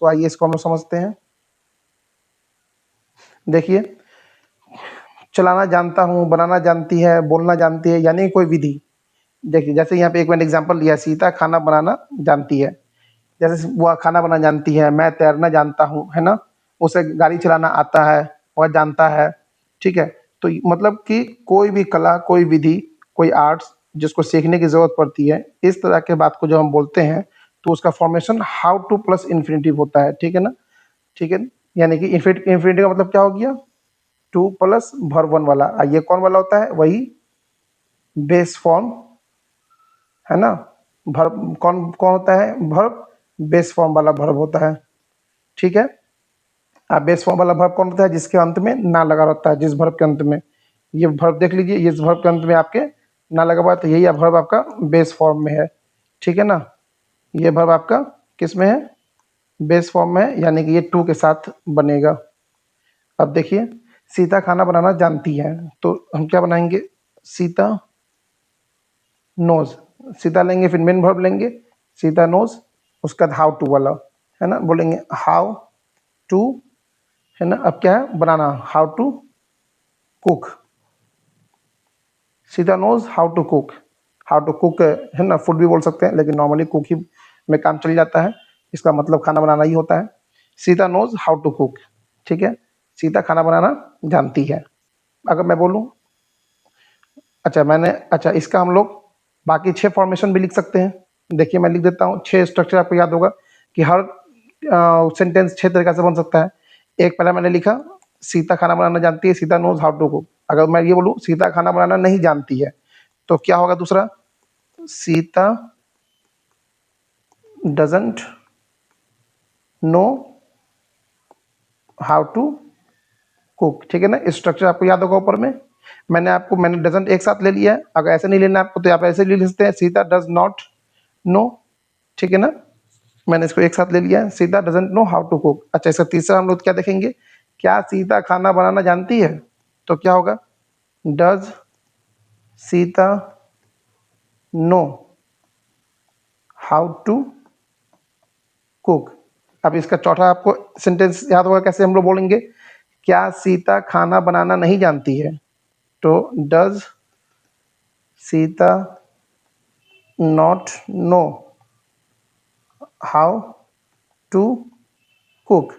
इसको आइए इसको हम लोग समझते हैं। देखिए, चलाना जानता हूँ, बनाना जानती है, बोलना जानती है, यानी कोई विधि। देखिए जैसे यहाँ पे एक मैंने एग्जांपल लिया, सीता खाना बनाना जानती है। जैसे वो खाना बनाना जानती है, मैं तैरना जानता हूँ, है ना? उसे गाड़ी चलाना आता है, वह जानता है, ठीक है? तो मतलब कि कोई भी कला, कोई विधि, कोई आर्ट्स जिसको सीखने की ज़रूरत पड़ती है, इस तरह के बात को जब हम बोलते हैं, तो उसका formation how two plus infinitive होता है, ठीक है ना? ठीक है? यानी कि इन्फिनिटिव का मतलब क्या हो गया? टू प्लस वर्ब वन वाला। ये कौन वाला होता है? वही बेस फॉर्म, है ना? वर्ब कौन कौन होता है? वर्ब बेस फॉर्म वाला वर्ब होता है, ठीक है? बेस फॉर्म वाला वर्ब कौन होता है? जिसके अंत में ना लगा रहता है, जिस वर्ब के अंत में, ये वर्ब देख लीजिए, इस वर्ब के अंत में आपके ना लगा हुआ है, तो यही वर्ब आपका बेस फॉर्म में है, ठीक है ना? ये वर्ब आपका किस में है? बेस फॉर्म में है, यानी कि ये टू के साथ बनेगा। अब देखिए, सीता खाना बनाना जानती है, तो हम क्या बनाएंगे? सीता नोज। सीता लेंगे, फिर मेन वर्ब लेंगे, सीता नोज, उसका बाद हाउ टू वाला, है ना? बोलेंगे हाउ टू, है ना? अब क्या है? बनाना, how to cook. Sita knows how to cook. How to cook, है ना? फूड भी बोल सकते हैं, लेकिन नॉर्मली कुक ही में काम चल जाता है, इसका मतलब खाना बनाना ही होता है। Sita knows how to cook, ठीक है? सीता खाना बनाना जानती है। अगर मैं बोलूँ, अच्छा इसका हम लोग बाकी 6 फॉर्मेशन भी लिख सकते हैं। देखिए मैं लिख देता हूँ, 6 स्ट्रक्चर आपको याद होगा कि हर सेंटेंस 6 तरीका से बन सकता है। एक पहला मैंने लिखा, सीता खाना बनाना जानती है, Sita knows how to cook. अगर मैं ये बोलूँ सीता खाना बनाना नहीं जानती है, तो क्या होगा दूसरा? Sita doesn't know how to cook, ठीक है ना? स्ट्रक्चर आपको याद होगा ऊपर में। मैंने डजंट एक साथ ले लिया है। अगर ऐसे नहीं लेना आपको, तो आप ऐसे ले सकते हैं, सीता डज नॉट नो, ठीक है ना? मैंने इसको एक साथ ले लिया है, Sita doesn't know how to cook. अच्छा, इसका तीसरा हम लोग क्या देखेंगे? क्या सीता खाना बनाना जानती है? तो क्या होगा? Does Sita know how to cook. अब इसका चौथा आपको सेंटेंस याद होगा, कैसे हम लोग बोलेंगे? क्या सीता खाना बनाना नहीं जानती है? तो does Sita not know how to cook.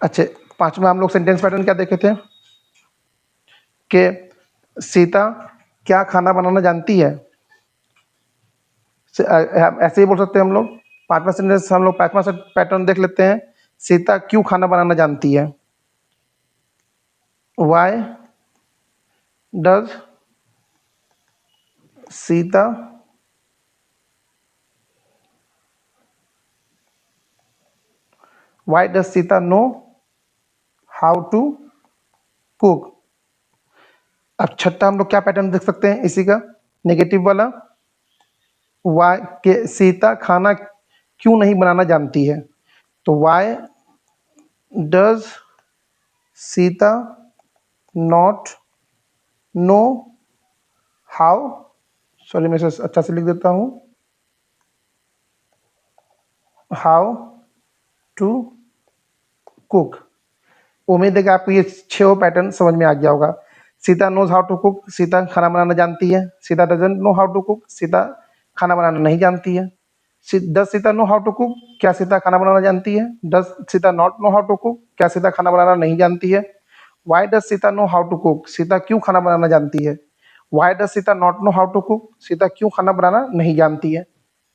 अच्छा, पांचवा हम लोग सेंटेंस पैटर्न क्या देखे थे? कि सीता क्या खाना बनाना जानती है? ऐसे ही बोल सकते हैं हम लोग। पांचवा सेंटेंस हम लोग पांचवा पैटर्न देख लेते हैं। सीता क्यों खाना बनाना जानती है? Why does Sita why does Sita know how to cook. अब छठा हम लोग क्या पैटर्न देख सकते हैं इसी का? नेगेटिव वाला। वाई के सीता खाना क्यों नहीं बनाना जानती है? तो Y does Sita not know how, sorry मैं इसे अच्छा से लिख देता हूँ, हाउ टू कुक। उम्मीद है कि आपको ये 6 पैटर्न समझ में आ गया होगा। Sita knows how to cook, Sita खाना बनाना जानती है। Sita doesn't know how to cook, Sita खाना बनाना नहीं जानती है। Does Sita know how to cook, क्या सीता खाना बनाना जानती है? Does Sita not know how to cook, क्या सीता खाना बनाना नहीं जानती है? Why does Sita know how to cook, Sita क्यों खाना बनाना जानती है? Why does Sita not know how to cook, Sita क्यों खाना बनाना नहीं जानती है?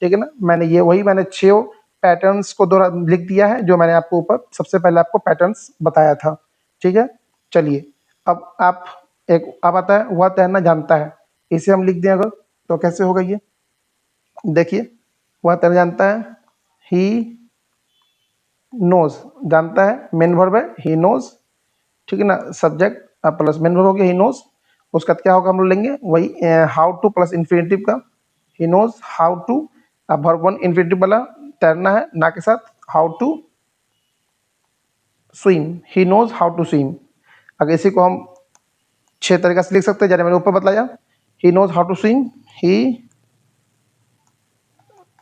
ठीक है ना? मैंने 6 पैटर्न्स को दोहरा लिख दिया है, जो मैंने आपको ऊपर सबसे पहले आपको पैटर्न्स बताया था, ठीक है? चलिए, अब आता है वह तैरना जानता है। इसे हम लिख दें अगर, तो कैसे होगा ये? देखिए, वह तैरना जानता है, ही नोज, जानता है मेन वर्ब है, ही नोज, ठीक है ना? सब्जेक्ट प्लस मेन वर्ब हो गया, ही नोज। उसका क्या होगा? हम लोग लेंगे वही हाउ टू प्लस इन्फिनेटिव का, ही नोज हाउ टू। अब वर्ब वन इन्फिनेटिव वाला तैरना है ना के साथ, how to swim, he knows how to swim. अगर इसी को हम 6 तरीका से लिख सकते हैं, जैसे मैंने ऊपर बताया, he knows how to swim, he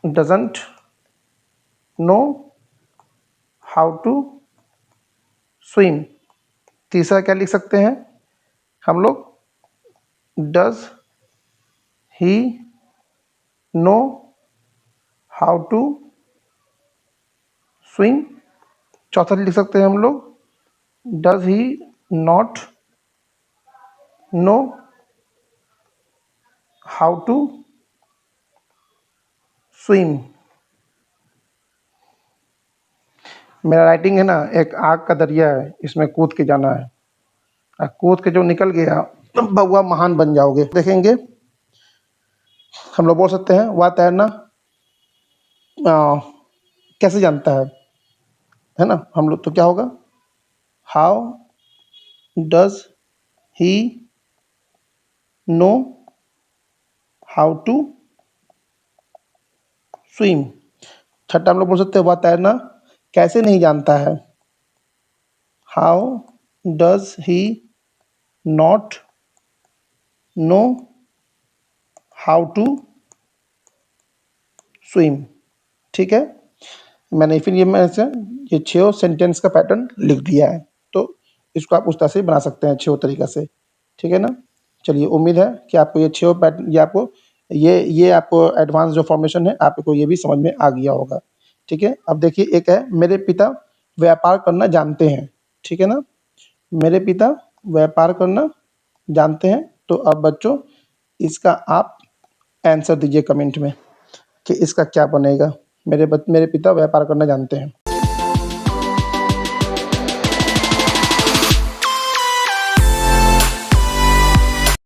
doesn't know how to swim. तीसरा क्या लिख सकते हैं हम लोग, does he know how to swim. चौथा लिख सकते हैं हम लोग, does he not know how to swim. मेरा राइटिंग है ना, एक आग का दरिया है, इसमें कूद के जाना है, और कूद के जो निकल गया तो बउआ महान बन जाओगे। देखेंगे हम लोग बोल सकते हैं वह तैरना कैसे जानता है ना। हम लोग तो क्या होगा, how does he know how to swim. छठा हम लोग बोल सकते हैं वह तैरना कैसे नहीं जानता है, how does he not know how to swim. ठीक है, मैंने फिर ये 6 सेंटेंस का पैटर्न लिख दिया है, तो इसको आप उस तरह से बना सकते हैं 6 तरीक़ा से। ठीक है ना। चलिए, उम्मीद है कि आपको ये 6 पैटर्न, ये आपको एडवांस जो फॉर्मेशन है आपको ये भी समझ में आ गया होगा। ठीक है, अब देखिए एक है, मेरे पिता व्यापार करना जानते हैं। ठीक है ना, मेरे पिता व्यापार करना जानते हैं। तो अब बच्चों इसका आप आंसर दीजिए कमेंट में कि इसका क्या बनेगा। मेरे पिता व्यापार करना जानते हैं।